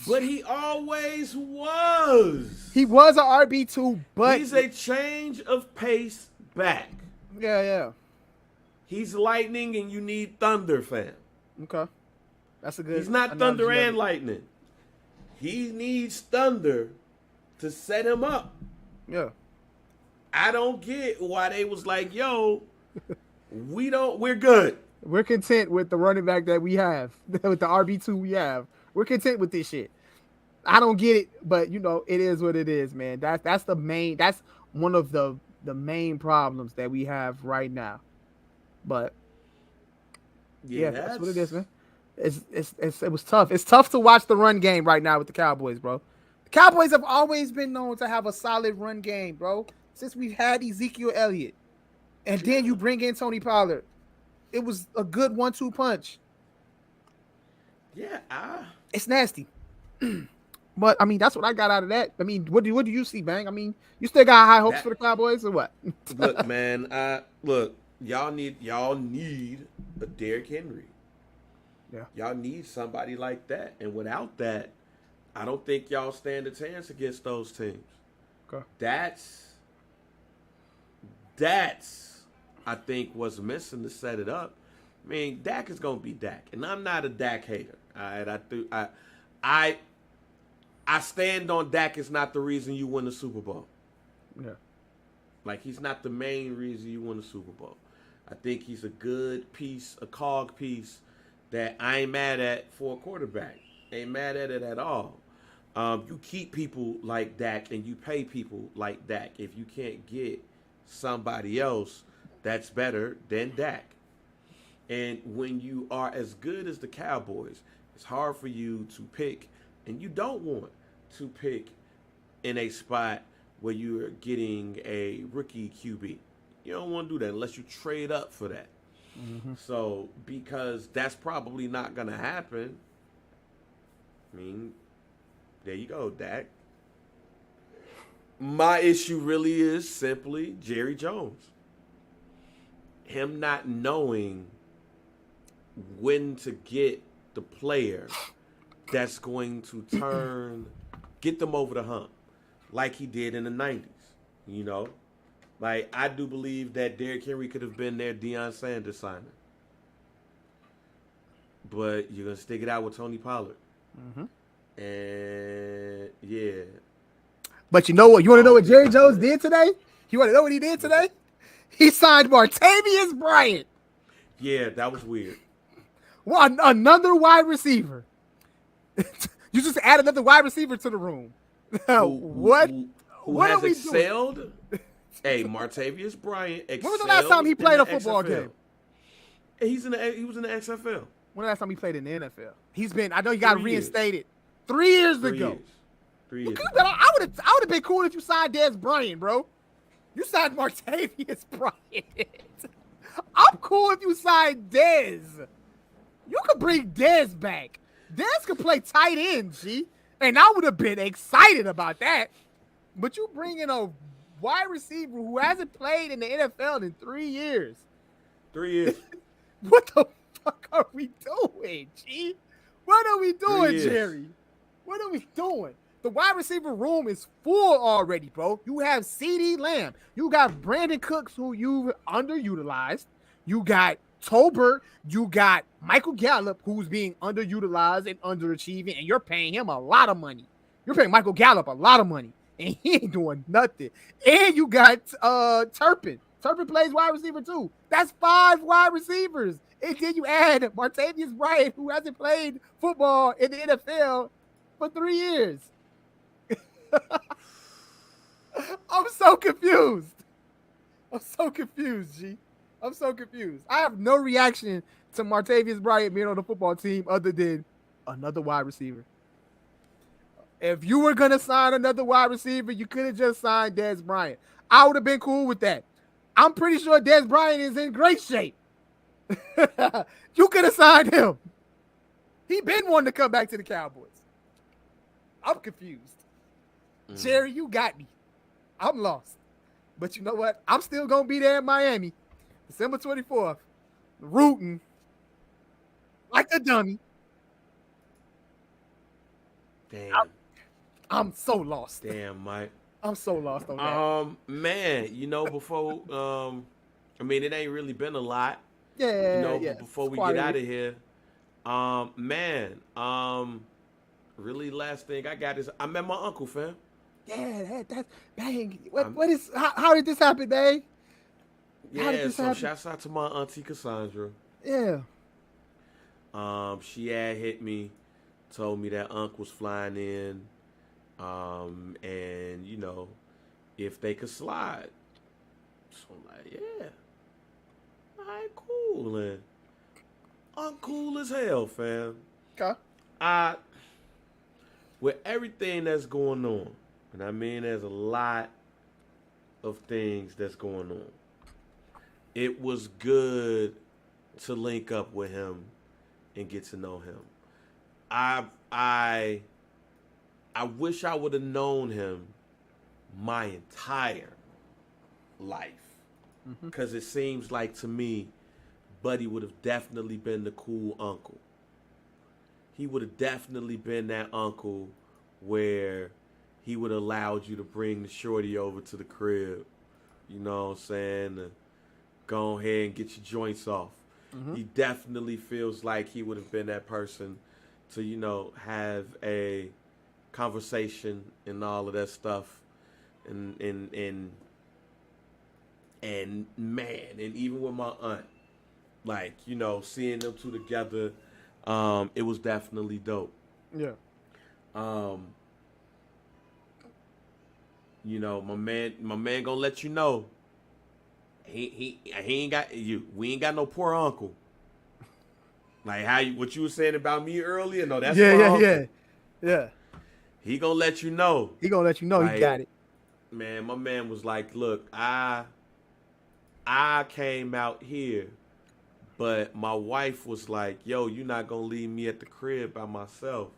But he always was. He was an RB2, but he's a change of pace back. Yeah. He's lightning and you need thunder, fam. Okay. That's a good. He's not thunder and lightning. He needs thunder to set him up. Yeah. I don't get why they was like, yo, we're good. We're content with the running back that we have, with the RB2 we have. We're content with this shit. I don't get it, but it is what it is, man. That's one of the main problems that we have right now. But yeah, that's what it is, man. It was tough. It's tough to watch the run game right now with the Cowboys, bro. The Cowboys have always been known to have a solid run game, bro. Since we've had Ezekiel Elliott. And then you bring in Tony Pollard. It was a good 1-2 punch. Yeah, it's nasty. But I mean, that's what I got out of that. I mean, what do you see, Bang? I mean, you still got high hopes for the Cowboys or what? Look, man, y'all need a Derrick Henry. Yeah. Y'all need somebody like that. And without that, I don't think y'all stand a chance against those teams. Okay. That's I think what's missing to set it up. I mean, Dak is gonna be Dak, and I'm not a Dak hater. All right, I stand on Dak is not the reason you win the Super Bowl. Yeah, like he's not the main reason you win the Super Bowl. I think he's a good piece, a cog piece that I ain't mad at for a quarterback. Ain't mad at it at all. You keep people like Dak and you pay people like Dak if you can't get somebody else that's better than Dak. And when you are as good as the Cowboys, it's hard for you to pick, and you don't want to pick in a spot where you're getting a rookie QB. You don't want to do that unless you trade up for that. Mm-hmm. So, because that's probably not going to happen, I mean, there you go, Dak. My issue really is simply Jerry Jones. Him not knowing when to get the player that's going to get them over the hump like he did in the 90s, Like, I do believe that Derrick Henry could have been their Deion Sanders signing. But you're going to stick it out with Tony Pollard. Mm-hmm. And, yeah. But you know what? You want to know what Jerry Jones did today? You want to know what he did today? He signed Martavius Bryant. Yeah, that was weird. Well, another wide receiver. You just add another wide receiver to the room. What? Who has excelled? Hey, Martavius Bryant excelled. When was the last time he played a football game? He was in the XFL. When the last time he played in the NFL? I know he got reinstated 3 years ago. 3 years. I would have been cool if you signed Dez Bryant, bro. You signed Martavius Bryant. I'm cool if you signed Dez. You could bring Dez back. Dez could play tight end, G. And I would have been excited about that. But you bring in a wide receiver who hasn't played in the NFL in 3 years. 3 years. What the fuck are we doing, G? What are we 3 doing, years. Jerry? What are we doing? The wide receiver room is full already, bro. You have CeeDee Lamb. You got Brandon Cooks, who you've underutilized. You got Tolbert. You got Michael Gallup, who's being underutilized and underachieving, and you're paying him a lot of money. You're paying Michael Gallup a lot of money, and he ain't doing nothing. And you got Turpin. Turpin plays wide receiver too. That's 5 wide receivers. And then you add Martavius Bryant, who hasn't played football in the NFL for 3 years. I'm so confused. I'm so confused, G. I'm so confused. I have no reaction to Martavius Bryant being on the football team other than another wide receiver. If you were going to sign another wide receiver, you could have just signed Dez Bryant. I would have been cool with that. I'm pretty sure Dez Bryant is in great shape. You could have signed him. He been wanting to come back to the Cowboys. I'm confused. Jerry, you got me. I'm lost. But you know what? I'm still going to be there in Miami, December 24th, rooting like a dummy. Damn. I'm so lost. Damn, Mike. I'm so lost on that. Man, before, I mean, it ain't really been a lot. Yeah, But before we get out of here, really last thing I got is I met my uncle, fam. Yeah, that's bang. What is? How did this happen, bang? Yeah, so shouts out to my auntie Cassandra. Yeah. She had hit me, told me that Unc was flying in, and if they could slide. So I'm like, yeah, all right, cool, and Unc cool as hell, fam. Okay. With everything that's going on, and I mean, there's a lot of things that's going on. It was good to link up with him and get to know him. I wish I would have known him my entire life, because it seems like to me, Buddy would have definitely been the cool uncle. He would have definitely been that uncle where he would have allowed you to bring the shorty over to the crib, you know what I'm saying, to go ahead and get your joints off. He definitely feels like he would have been that person to, have a conversation and all of that stuff. And man, and even with my aunt, like, seeing them two together, it was definitely dope. Yeah. My man gonna let you know. He ain't got you. We ain't got no poor uncle. Like what you were saying about me earlier. No, that's my uncle. Yeah. He gonna let you know. He gonna let you know he got it. Man, my man was like, look, I came out here, but my wife was like, yo, you're not gonna leave me at the crib by myself.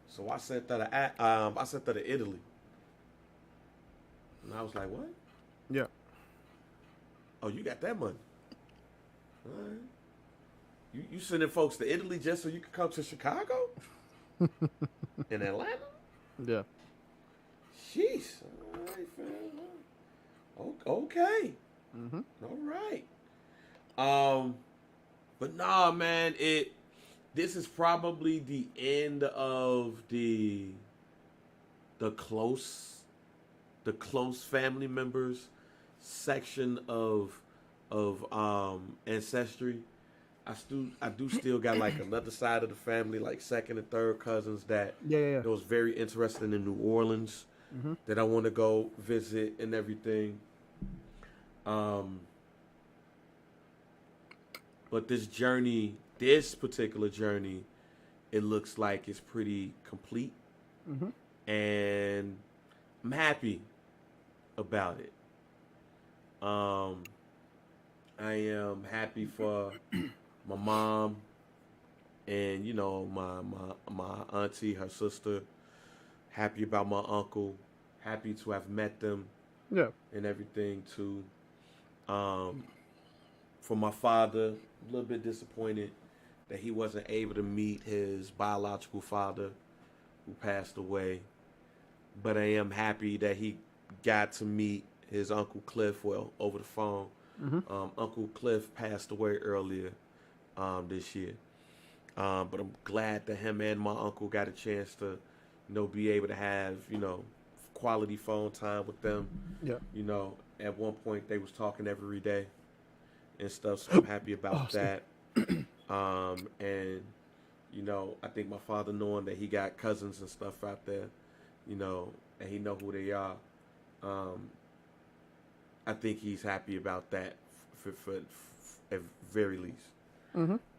So I sent her to Italy. And I was like, what? Yeah. Oh, you got that money. All right. You sending folks to Italy just so you can come to Chicago? In Atlanta? Yeah. Jeez. All right, fam. Okay. All right. But nah, man, this is probably the end of the close family members section of ancestry. I do still got like another side of the family, like second and third cousins that was very interested in New Orleans, that I want to go visit and everything. But this particular journey, it looks like it's pretty complete, and I'm happy about it. I am happy for my mom and my auntie, her sister. Happy about my uncle. Happy to have met them. Yeah. And everything too. for my father, a little bit disappointed that he wasn't able to meet his biological father who passed away. But I am happy that he got to meet his Uncle Cliff, over the phone. Uncle Cliff passed away earlier this year. But I'm glad that him and my uncle got a chance to, be able to have, quality phone time with them. Yeah. At one point they was talking every day and stuff, so I'm happy about that. And, I think my father, knowing that he got cousins and stuff out there, and he know who they are, I think he's happy about that for at very least.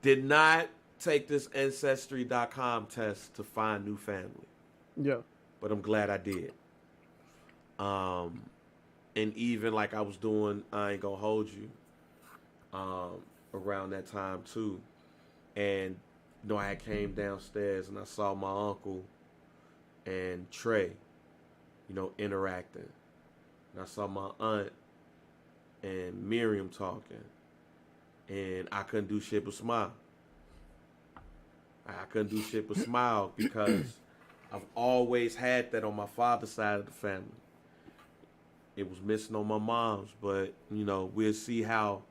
Did not take this Ancestry.com test to find new family. Yeah. But I'm glad I did. And even like I was doing, I Ain't Gonna Hold You, around that time too. And, I had came downstairs and I saw my uncle and Trey, interacting. And I saw my aunt and Miriam talking. And I couldn't do shit but smile. Because I've always had that on my father's side of the family. It was missing on my mom's, but, we'll see how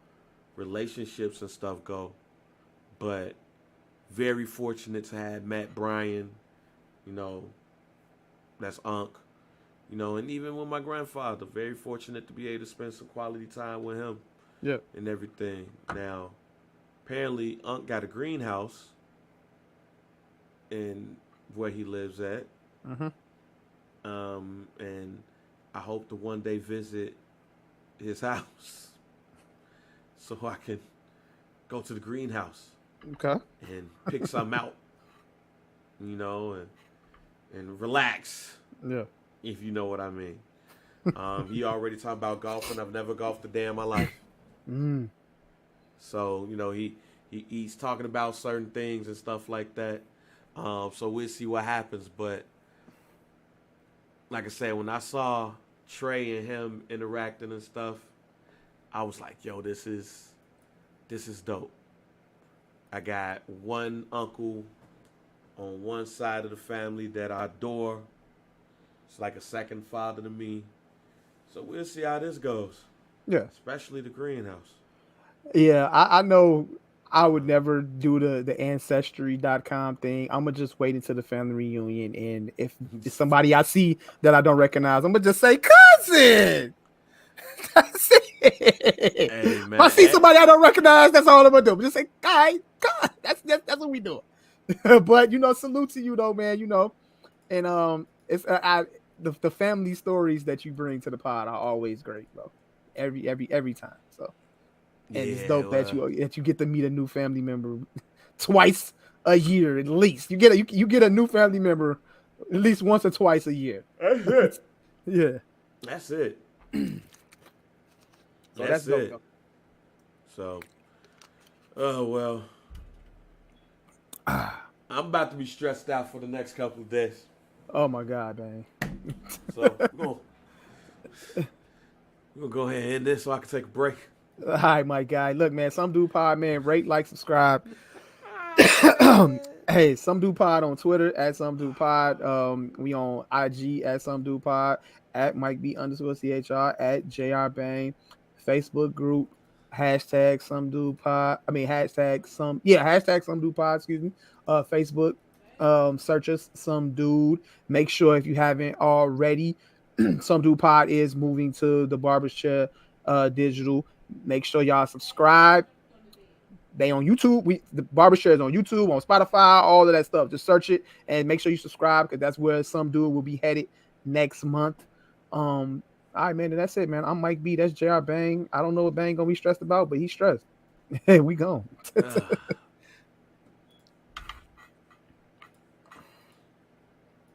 relationships and stuff go. But very fortunate to have Matt Bryan, that's Unc, and even with my grandfather, very fortunate to be able to spend some quality time with him. Yeah. And everything. Now, apparently Unc got a greenhouse in where he lives at. And I hope to one day visit his house so I can go to the greenhouse. Okay. And pick some out, and relax. Yeah. If you know what I mean. He already talked about golfing. I've never golfed a day in my life. So, he's talking about certain things and stuff like that. So we'll see what happens. But like I said, when I saw Trey and him interacting and stuff, I was like, yo, this is dope. I got one uncle on one side of the family that I adore. It's like a second father to me. So we'll see how this goes. Yeah. Especially the greenhouse. Yeah, I know I would never do the Ancestry.com thing. I'm going to just wait until the family reunion. And if it's somebody I see that I don't recognize, I'm going to just say, cousin! That's it. Hey, man. If I see somebody I don't recognize, that's all I'm going to do. Just say, God, that's what we do. But, salute to you, though, man, And it's the family stories that you bring to the pod are always great, bro. Every time. So, and it's dope that you get to meet a new family member twice a year at least. You get a new family member at least once or twice a year. That's it. Yeah. That's it. So that's dope. Though. So, oh well. I'm about to be stressed out for the next couple of days. Oh my God, man. So we're gonna go ahead and end this so I can take a break. All right, my guy. Look, man, Some Dude Pod, man, rate, like, subscribe. Hey, Some Dude Pod on Twitter at Some Dude Pod. We on IG at Some Dude Pod, at Mike B_CHR, at JR Bang. Facebook group, hashtag Some Dude Pod. Hashtag Some Dude Pod, excuse me. Facebook, search us Some Dude. Make sure if you haven't already, Some Dude Pod is moving to the Barber's Chair digital. Make sure y'all subscribe. They on YouTube. The Barber Chair is on YouTube, on Spotify, all of that stuff. Just search it and make sure you subscribe because that's where Some Dude will be headed next month. All right, man. And that's it, man. I'm Mike B. That's JR Bang. I don't know what Bang gonna be stressed about, but he's stressed. Hey, we gone.